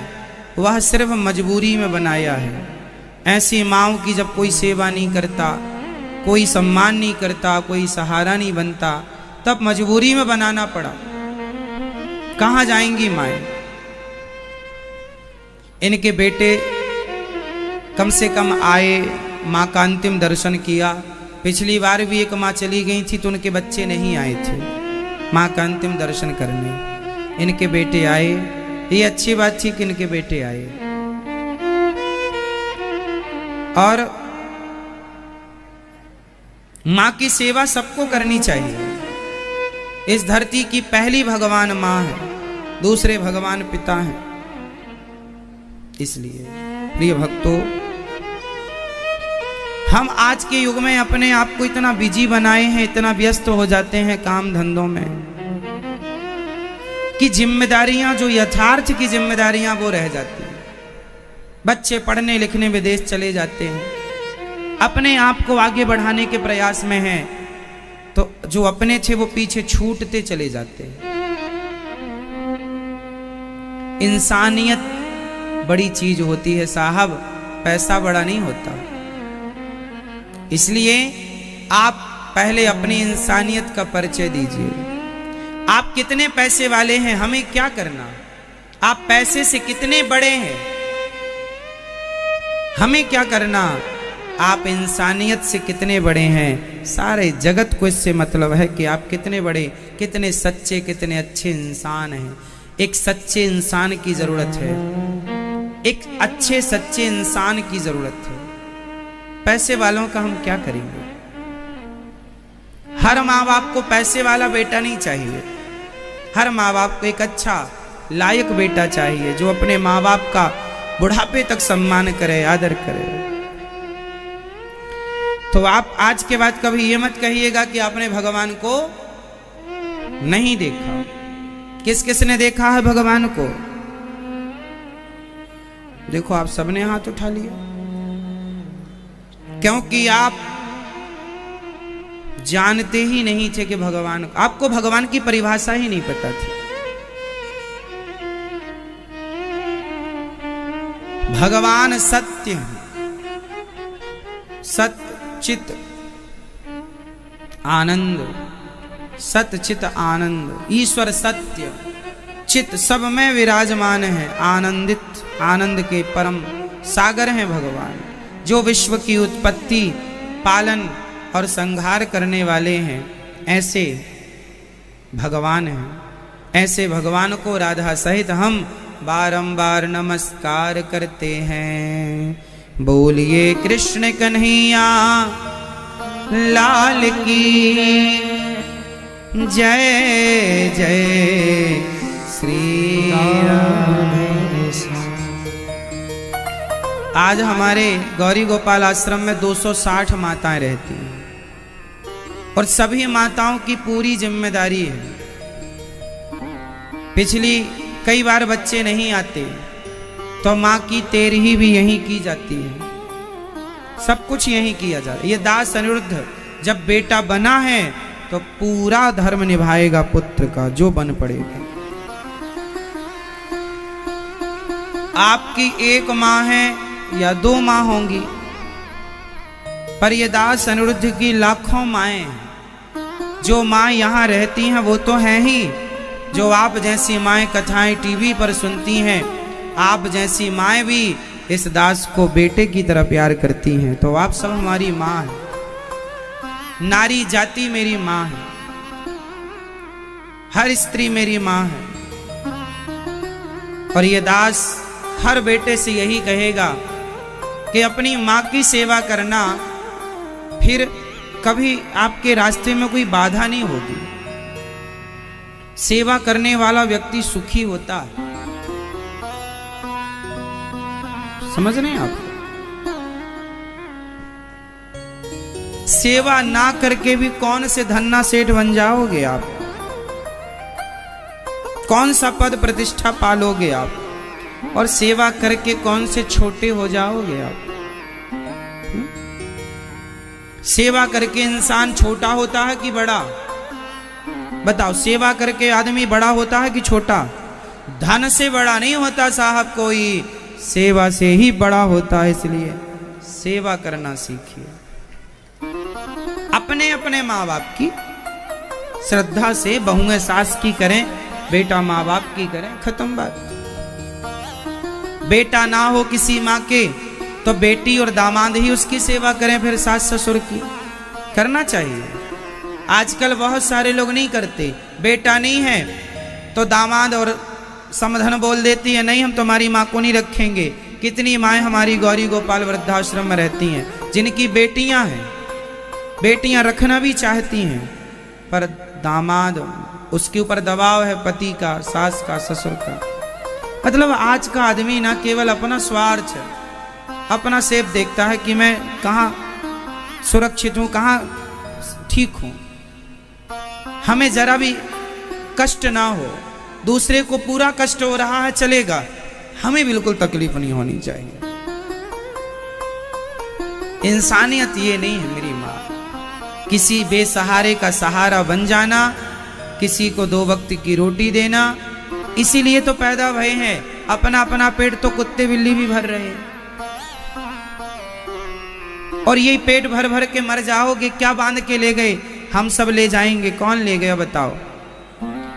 वह सिर्फ मजबूरी में बनाया है। ऐसी माँओं की जब कोई सेवा नहीं करता, कोई सम्मान नहीं करता, कोई सहारा नहीं बनता, तब मजबूरी में बनाना पड़ा। कहाँ जाएंगी माएँ? इनके बेटे कम से कम आए, माँ का अंतिम दर्शन किया। पिछली बार भी एक माँ चली गई थी तो उनके बच्चे नहीं आए थे माँ का अंतिम दर्शन करने। इनके बेटे आए, ये अच्छी बात थी कि इनके बेटे आए। और माँ की सेवा सबको करनी चाहिए। इस धरती की पहली भगवान माँ है, दूसरे भगवान पिता हैं। इसलिए प्रिय भक्तों, हम आज के युग में अपने आप को इतना बिजी बनाए हैं, इतना व्यस्त हो जाते हैं काम धंधों में कि जिम्मेदारियां, जो यथार्थ की जिम्मेदारियां, वो रह जाती हैं। बच्चे पढ़ने लिखने विदेश चले जाते हैं, अपने आप को आगे बढ़ाने के प्रयास में हैं, तो जो अपने थे वो पीछे छूटते चले जाते हैं। इंसानियत बड़ी चीज होती है साहब, पैसा बड़ा नहीं होता। इसलिए आप पहले अपनी इंसानियत का परिचय दीजिए। आप कितने पैसे वाले हैं, हमें क्या करना? आप पैसे से कितने बड़े हैं, हमें क्या करना? आप इंसानियत से कितने बड़े हैं, सारे जगत को इससे मतलब है कि आप कितने बड़े, कितने सच्चे, कितने अच्छे इंसान हैं। एक सच्चे इंसान की जरूरत है, एक अच्छे सच्चे इंसान की जरूरत है। पैसे वालों का हम क्या करेंगे? हर माँ बाप को पैसे वाला बेटा नहीं चाहिए। हर माँ बाप को एक अच्छा लायक बेटा चाहिए जो अपने माँ बाप का बुढ़ापे तक सम्मान करे, आदर करे। तो आप आज के बाद कभी ये मत कहिएगा कि आपने भगवान को नहीं देखा। किस किस ने देखा है भगवान को? देखो आप सबने हाथ उठा लिया, क्योंकि आप जानते ही नहीं थे कि भगवान, आपको भगवान की परिभाषा ही नहीं पता थी। भगवान सत्य है, सत चित आनंद, सत चित आनंद, ईश्वर सत्य चित सब में विराजमान है, आनंदित आनंद के परम सागर हैं भगवान, जो विश्व की उत्पत्ति पालन और संहार करने वाले हैं। ऐसे भगवान हैं, ऐसे भगवान को राधा सहित हम बारंबार नमस्कार करते हैं। बोलिए कृष्ण कन्हैया लाल की जय, जय श्री राधे। आज हमारे गौरी गोपाल आश्रम में 260 माताएं रहती हैं और सभी माताओं की पूरी जिम्मेदारी है। पिछली कई बार बच्चे नहीं आते तो माँ की तेरही भी यहीं की जाती है, सब कुछ यहीं किया जाता है। ये दास अनिरुद्ध जब बेटा बना है तो पूरा धर्म निभाएगा पुत्र का, जो बन पड़ेगा। आपकी एक माँ है या 2 माँ होंगी, पर ये दास अनिरुद्ध की लाखों माएं हैं। जो माँ यहाँ रहती हैं वो तो हैं ही, जो आप जैसी माएं कथाएं टीवी पर सुनती हैं, आप जैसी माएं भी इस दास को बेटे की तरह प्यार करती हैं। तो आप सब हमारी माँ हैं, नारी जाति मेरी माँ है, हर स्त्री मेरी माँ है। और ये दास हर बेटे से यही कहेगा कि अपनी माँ की सेवा करना, फिर कभी आपके रास्ते में कोई बाधा नहीं होगी। सेवा करने वाला व्यक्ति सुखी होता है, समझ रहे हैं आप? सेवा ना करके भी कौन से धन्ना सेठ बन जाओगे आप, कौन सा पद प्रतिष्ठा पालोगे आप, और सेवा करके कौन से छोटे हो जाओगे आप। सेवा करके इंसान छोटा होता है कि बड़ा? बताओ, सेवा करके आदमी बड़ा होता है कि छोटा? धन से बड़ा नहीं होता साहब कोई, सेवा से ही बड़ा होता है। इसलिए सेवा करना सीखिए, अपने अपने माँ बाप की श्रद्धा से, बहुएं सास की करें, बेटा माँ बाप की करें, खत्म बात। बेटा ना हो किसी माँ के तो बेटी और दामाद ही उसकी सेवा करें, फिर सास ससुर की करना चाहिए। आजकल बहुत सारे लोग नहीं करते, बेटा नहीं है तो दामाद और समधन बोल देती है, नहीं हम तुम्हारी माँ को नहीं रखेंगे। कितनी माएँ हमारी गौरी गोपाल वृद्धाश्रम में रहती हैं जिनकी बेटियां हैं, बेटियां रखना भी चाहती हैं, पर दामाद, उसके ऊपर दबाव है पति का, सास का, ससुर का। मतलब आज का आदमी ना केवल अपना स्वार्थ, अपना सेब देखता है कि मैं कहाँ सुरक्षित हूँ, कहाँ ठीक हूँ, हमें जरा भी कष्ट ना हो। दूसरे को पूरा कष्ट हो रहा है चलेगा, हमें बिल्कुल तकलीफ नहीं होनी चाहिए। इंसानियत ये नहीं है मेरी माँ। किसी बेसहारे का सहारा बन जाना, किसी को 2 वक्त की रोटी देना, इसीलिए तो पैदा भय हैं। अपना अपना पेट तो कुत्ते बिल्ली भी भर रहे हैं, और यही पेट भर भर के मर जाओगे। क्या बांध के ले गए? हम सब ले जाएंगे, कौन ले गया बताओ?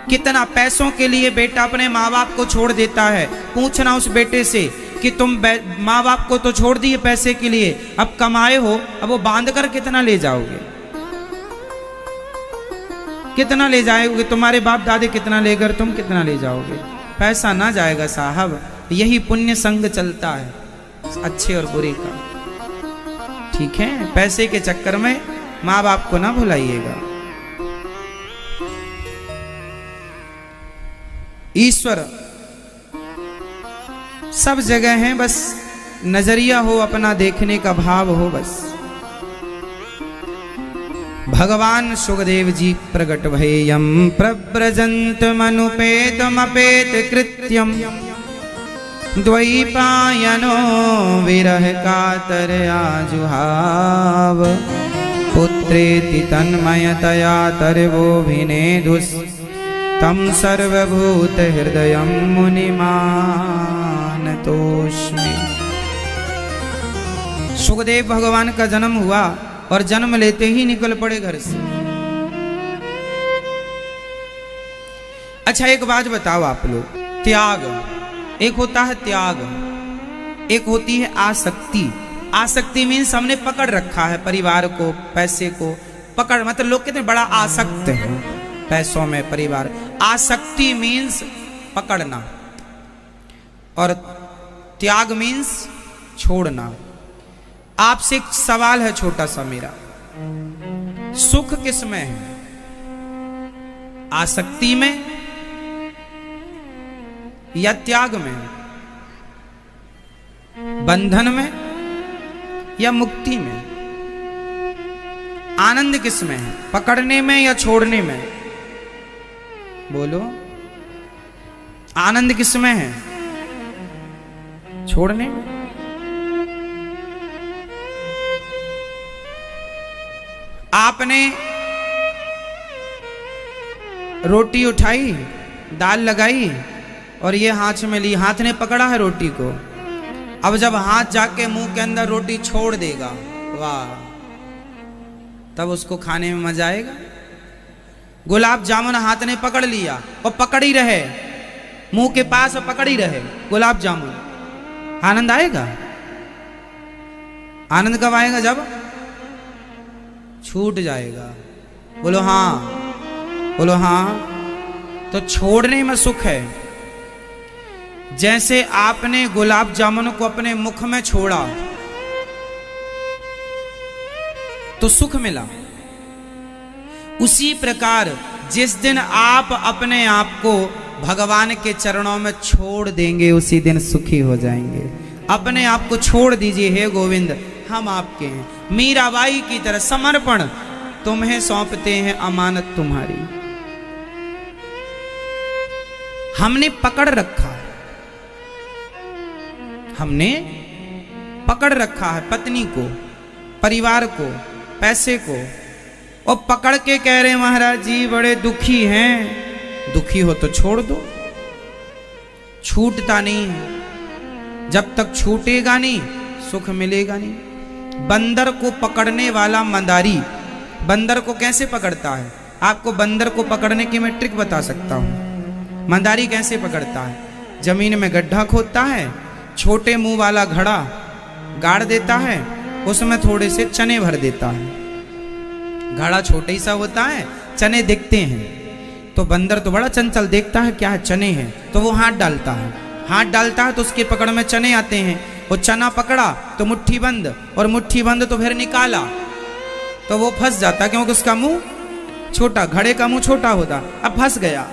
कितना पैसों के लिए बेटा अपने माँ बाप को छोड़ देता है। पूछना उस बेटे से कि तुम माँ बाप को तो छोड़ दिए पैसे के लिए, अब कमाए हो, अब वो बांध कर कितना ले जाओगे? कितना ले जाओगे? तुम्हारे बाप दादे कितना लेकर तुम कितना ले जाओगे? पैसा ना जाएगा साहब। यही पुण्य संग चलता है, अच्छे और बुरे का। ठीक है, पैसे के चक्कर में माँ बाप को ना भुलाइएगा। ईश्वर सब जगह है, बस नजरिया हो, अपना देखने का भाव हो बस। भगवान सुखदेव जी प्रकट भयेयम प्रव्रजंत मनुपेतमपेत कृत्यम द्वैपायनो विरह कातर आजुहाव, पुत्रेति तन्मयतया तर्वोऽभिनेदुस् तं सर्वभूत हृदयं मुनिमानतोऽस्मि। सुखदेव भगवान का जन्म हुआ और जन्म लेते ही निकल पड़े घर से। अच्छा एक बात बताओ आप लोग, त्याग एक होता है त्याग, एक होती है आसक्ति। आसक्ति मीन्स हमने पकड़ रखा है परिवार को, पैसे को पकड़, मतलब लोग कहते हैं बड़ा आसक्त है पैसों में परिवार। आसक्ति मीन्स पकड़ना और त्याग मीन्स छोड़ना। आपसे एक सवाल है छोटा सा मेरा, सुख किस में है? आसक्ति में या त्याग में? बंधन में या मुक्ति में? आनंद किस में है? पकड़ने में या छोड़ने में? बोलो, आनंद किस में है? छोड़ने में। आपने रोटी उठाई, दाल लगाई और ये हाथ में ली, हाथ ने पकड़ा है रोटी को। अब जब हाथ जाके मुंह के अंदर रोटी छोड़ देगा, वाह, तब उसको खाने में मजा आएगा। गुलाब जामुन हाथ ने पकड़ लिया और पकड़ ही रहे, मुंह के पास पकड़ ही रहे गुलाब जामुन, आनंद आएगा? आनंद कब आएगा? जब छूट जाएगा। बोलो हाँ, बोलो हाँ। तो छोड़ने में सुख है। जैसे आपने गुलाब जामुन को अपने मुख में छोड़ा तो सुख मिला, उसी प्रकार जिस दिन आप अपने आप को भगवान के चरणों में छोड़ देंगे उसी दिन सुखी हो जाएंगे। अपने आप को छोड़ दीजिए, हे गोविंद हम आपके हैं। मीराबाई की तरह समर्पण, तुम्हें सौंपते हैं अमानत तुम्हारी। हमने पकड़ रखा है, हमने पकड़ रखा है पत्नी को, परिवार को, पैसे को, और पकड़ के कह रहे महाराज जी बड़े दुखी हैं। दुखी हो तो छोड़ दो, छूटता नहीं है। जब तक छूटेगा नहीं सुख मिलेगा नहीं। बंदर को पकड़ने वाला मंदारी बंदर को कैसे पकड़ता है? आपको बंदर को पकड़ने की मैं ट्रिक बता सकता हूं। मंदारी कैसे पकड़ता है? जमीन में गड्ढा खोदता है, छोटे मुंह वाला घड़ा गाड़ देता है, उसमें थोड़े से चने भर देता है। घड़ा छोटे ही सा होता है, चने दिखते हैं, तो बंदर तो बड़ा चंचल, देखता है क्या है, चने हैं, तो वो हाथ डालता है। हाथ डालता है तो उसके पकड़ में चने आते हैं। वो चना पकड़ा तो मुट्ठी बंद, और मुट्ठी बंद तो फिर निकाला तो वो फंस जाता, क्योंकि उसका मुंह छोटा, घड़े का मुंह छोटा होता। अब फंस गया।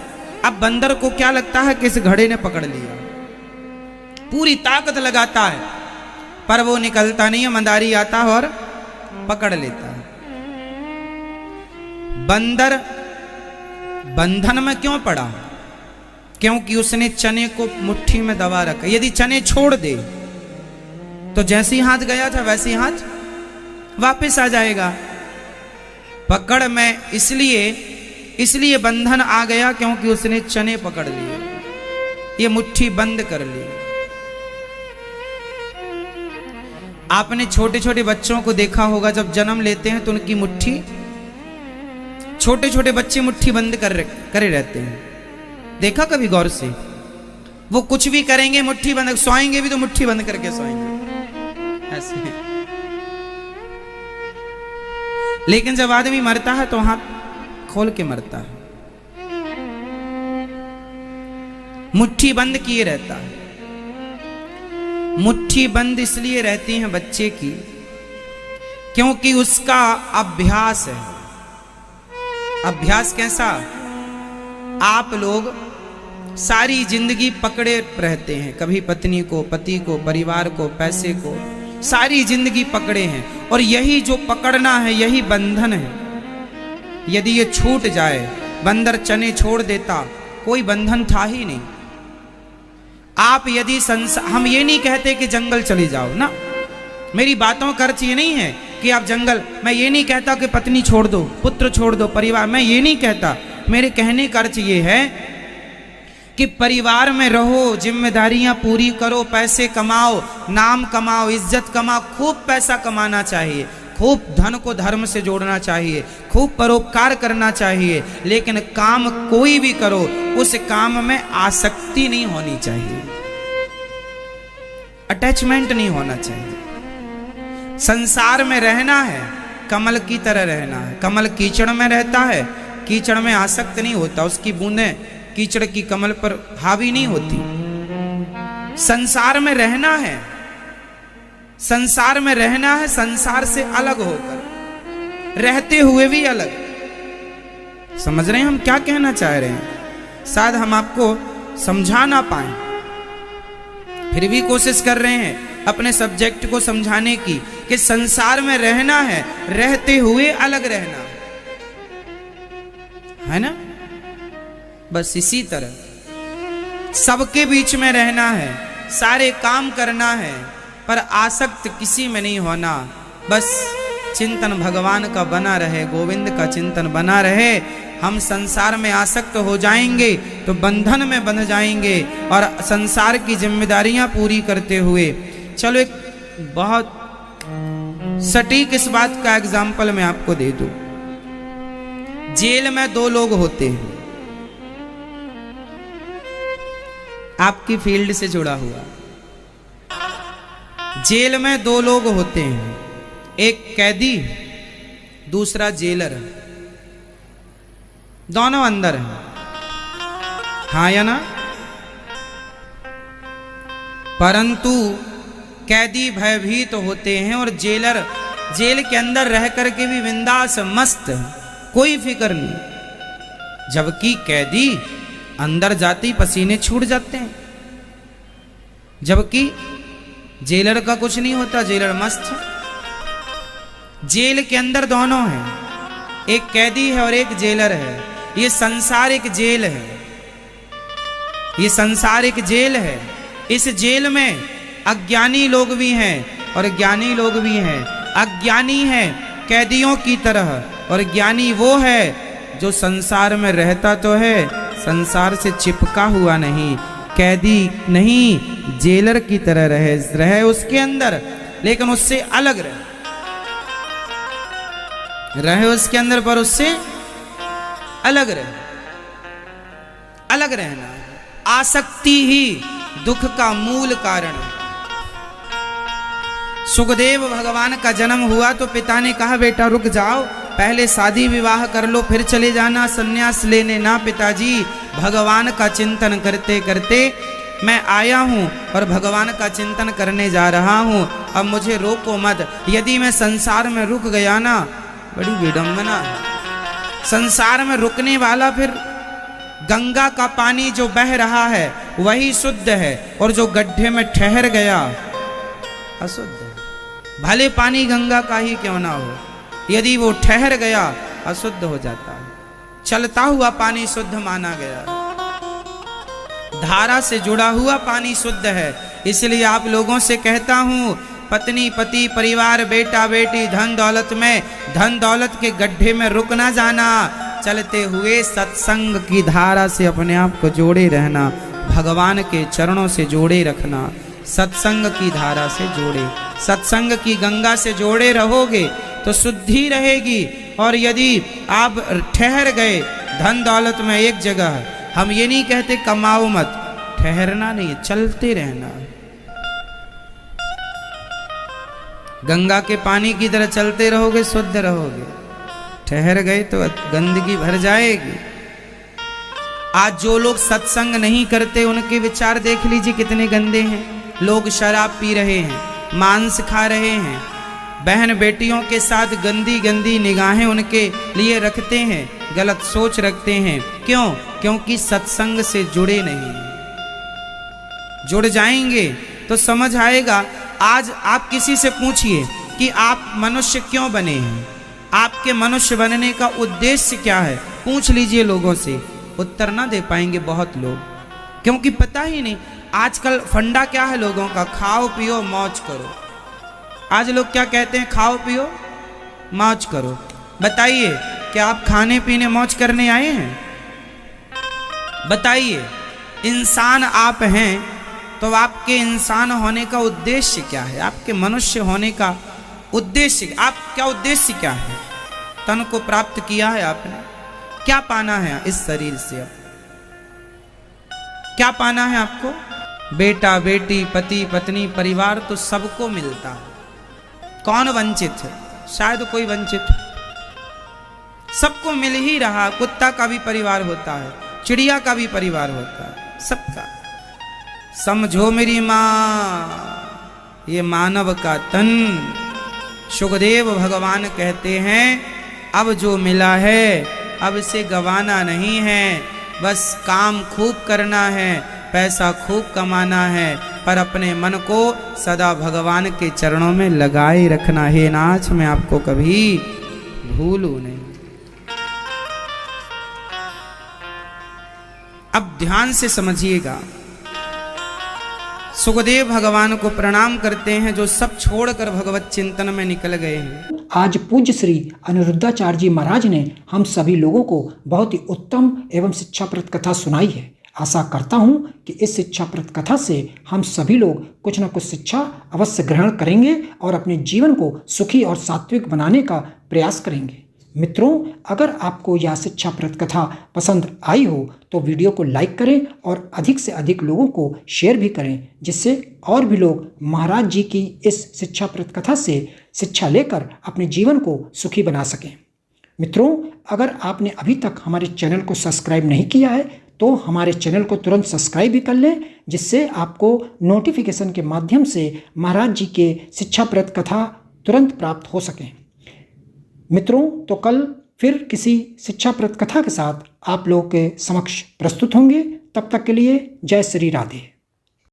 अब बंदर को क्या लगता है कि इस घड़े ने पकड़ लिया, पूरी ताकत लगाता है, पर वो निकलता नहीं है। मंदारी आता है और पकड़ लेता है। बंदर बंधन में क्यों पड़ा? क्योंकि उसने चने को मुट्ठी में दबा रखा। यदि चने छोड़ दे तो जैसे ही हाथ गया था वैसे ही हाथ वापस आ जाएगा। पकड़ में इसलिए बंधन आ गया क्योंकि उसने चने पकड़ लिए, ये मुट्ठी बंद कर ली। आपने छोटे छोटे बच्चों को देखा होगा, जब जन्म लेते हैं तो उनकी मुट्ठी, छोटे छोटे बच्चे मुट्ठी बंद करे रहते हैं। देखा कभी गौर से? वो कुछ भी करेंगे मुट्ठी बंद, सोएंगे भी तो मुट्ठी बंद करके सोएंगे ऐसे। लेकिन जब आदमी मरता है तो हाथ खोल के मरता है, मुट्ठी बंद किए रहता है। मुट्ठी बंद इसलिए रहती है बच्चे की क्योंकि उसका अभ्यास है। अभ्यास कैसा? आप लोग सारी जिंदगी पकड़े रहते हैं, कभी पत्नी को, पति को, परिवार को, पैसे को, सारी जिंदगी पकड़े हैं। और यही जो पकड़ना है यही बंधन है। यदि ये छूट जाए, बंदर चने छोड़ देता, कोई बंधन था ही नहीं। आप यदि हम ये नहीं कहते कि जंगल चले जाओ ना, मेरी बातों का अर्थ ये नहीं है कि आप जंगल, मैं ये नहीं कहता कि पत्नी छोड़ दो, पुत्र छोड़ दो, परिवार, मैं ये नहीं कहता। मेरे कहने का अर्थ ये है कि परिवार में रहो, जिम्मेदारियां पूरी करो, पैसे कमाओ, नाम कमाओ, इज्जत कमाओ, खूब पैसा कमाना चाहिए, खूब धन को धर्म से जोड़ना चाहिए, खूब परोपकार करना चाहिए, लेकिन काम कोई भी करो उस काम में आसक्ति नहीं होनी चाहिए, अटैचमेंट नहीं होना चाहिए। संसार में रहना है कमल की तरह रहना है। कमल कीचड़ में रहता है, कीचड़ में आसक्त नहीं होता, उसकी बूंदें कीचड़ की कमल पर हावी नहीं होती। संसार में रहना है, संसार में रहना है, संसार से अलग होकर, रहते हुए भी अलग। समझ रहे हैं हम क्या कहना चाह रहे हैं? शायद हम आपको समझा ना पाए, फिर भी कोशिश कर रहे हैं अपने सब्जेक्ट को समझाने की कि संसार में रहना है, रहते हुए अलग रहना है ना। बस इसी तरह सबके बीच में रहना है, सारे काम करना है, पर आसक्त किसी में नहीं होना। बस चिंतन भगवान का बना रहे, गोविंद का चिंतन बना रहे। हम संसार में आसक्त हो जाएंगे तो बंधन में बंध जाएंगे और संसार की जिम्मेदारियां पूरी करते हुए। चलो एक बहुत सटीक इस बात का एग्जाम्पल मैं आपको दे दूं। जेल में दो लोग होते हैं, आपकी फील्ड से जुड़ा हुआ। जेल में दो लोग होते हैं, एक कैदी, दूसरा जेलर। दोनों अंदर हैं, हाँ या ना? परंतु कैदी भयभीत होते हैं और जेलर जेल के अंदर रह करके भी बिंदास मस्त है, कोई फिक्र नहीं। जबकि कैदी अंदर जाते ही पसीने छूट जाते हैं, जबकि जेलर का कुछ नहीं होता, जेलर मस्त है। जेल के अंदर दोनों हैं, एक कैदी है और एक जेलर है। ये संसार एक जेल है, ये संसार एक जेल है। इस जेल में अज्ञानी लोग भी हैं और ज्ञानी लोग भी हैं। अज्ञानी है कैदियों की तरह और ज्ञानी वो है जो संसार में रहता तो है, संसार से चिपका हुआ नहीं, कैदी नहीं, जेलर की तरह रहे उसके अंदर, लेकिन उससे अलग रहे उसके अंदर, पर उससे अलग अलग रहना। आसक्ति ही दुख का मूल कारण है। सुखदेव भगवान का जन्म हुआ तो पिता ने कहा बेटा रुक जाओ, पहले शादी विवाह कर लो फिर चले जाना सन्यास लेने। ना पिताजी, भगवान का चिंतन करते करते मैं आया हूँ और भगवान का चिंतन करने जा रहा हूँ, अब मुझे रोको मत। यदि मैं संसार में रुक गया ना, बड़ी विडंबना है। संसार में रुकने वाला फिर गंगा का पानी जो बह रहा है वही शुद्ध है, और जो गड्ढे में ठहर गया अशुद्ध है। भले पानी गंगा का ही क्यों ना हो, यदि वो ठहर गया अशुद्ध हो जाता है। चलता हुआ पानी शुद्ध माना गया, धारा से जुड़ा हुआ पानी शुद्ध है। इसलिए आप लोगों से कहता हूं, पत्नी पति परिवार बेटा बेटी धन दौलत में, धन दौलत के गड्ढे में रुक ना जाना, चलते हुए सत्संग की धारा से अपने आप को जोड़े रहना, भगवान के चरणों से जोड़े रखना। सत्संग की धारा से जोड़े, सत्संग की गंगा से जोड़े रहोगे तो शुद्धि रहेगी। और यदि आप ठहर गए धन दौलत में एक जगह, हम ये नहीं कहते कमाओ मत, ठहरना नहीं, चलते रहना। गंगा के पानी की तरह चलते रहोगे शुद्ध रहोगे, ठहर गए तो गंदगी भर जाएगी। आज जो लोग सत्संग नहीं करते उनके विचार देख लीजिए कितने गंदे हैं। लोग शराब पी रहे हैं, मांस खा रहे हैं, बहन बेटियों के साथ गंदी गंदी निगाहें उनके लिए रखते हैं, गलत सोच रखते हैं। क्यों? क्योंकि सत्संग से जुड़े नहीं। जुड़ जाएंगे तो समझ आएगा। आज आप किसी से पूछिए कि आप मनुष्य क्यों बने हैं, आपके मनुष्य बनने का उद्देश्य क्या है, पूछ लीजिए लोगों से, उत्तर ना दे पाएंगे बहुत लोग। क्योंकि पता ही नहीं। आजकल फंडा क्या है लोगों का, खाओ पियो मौज करो। आज लोग क्या कहते हैं, खाओ पियो मौज करो। बताइए क्या आप खाने पीने मौज करने आए हैं? बताइए, इंसान आप हैं तो आपके इंसान होने का उद्देश्य क्या है? आपके मनुष्य होने का उद्देश्य, आप क्या उद्देश्य क्या है? तन को प्राप्त किया है आपने, क्या पाना है इस शरीर से? अब क्या पाना है आपको? बेटा बेटी, पति पत्नी, परिवार तो सबको मिलता है। कौन वंचित है? शायद कोई वंचित है। सबको मिल ही रहा। कुत्ता का भी परिवार होता है, चिड़िया का भी परिवार होता है, सबका। समझो मेरी माँ, ये मानव का तन। सुखदेव भगवान कहते हैं अब जो मिला है अब इसे गंवाना नहीं है। बस काम खूब करना है, पैसा खूब कमाना है, पर अपने मन को सदा भगवान के चरणों में लगाए रखना है। नाथ मैं आपको कभी भूलूं नहीं। अब ध्यान से समझिएगा। सुखदेव भगवान को प्रणाम करते हैं जो सब छोड़कर भगवत चिंतन में निकल गए हैं। आज पूज्य श्री अनिरुद्धाचार्य जी महाराज ने हम सभी लोगों को बहुत ही उत्तम एवं शिक्षाप्रद कथा सुनाई है। आशा करता हूं कि इस शिक्षाप्रद कथा से हम सभी लोग कुछ न कुछ शिक्षा अवश्य ग्रहण करेंगे और अपने जीवन को सुखी और सात्विक बनाने का प्रयास करेंगे। मित्रों, अगर आपको यह शिक्षाप्रद कथा पसंद आई हो तो वीडियो को लाइक करें और अधिक से अधिक लोगों को शेयर भी करें, जिससे और भी लोग महाराज जी की इस शिक्षाप्रद कथा से शिक्षा लेकर अपने जीवन को सुखी बना सकें। मित्रों, अगर आपने अभी तक हमारे चैनल को सब्सक्राइब नहीं किया है तो हमारे चैनल को तुरंत सब्सक्राइब भी कर लें, जिससे आपको नोटिफिकेशन के माध्यम से महाराज जी के शिक्षाप्रद कथा तुरंत प्राप्त हो सकें। मित्रों, तो कल फिर किसी शिक्षाप्रद कथा के साथ आप लोगों के समक्ष प्रस्तुत होंगे। तब तक के लिए जय श्री राधे।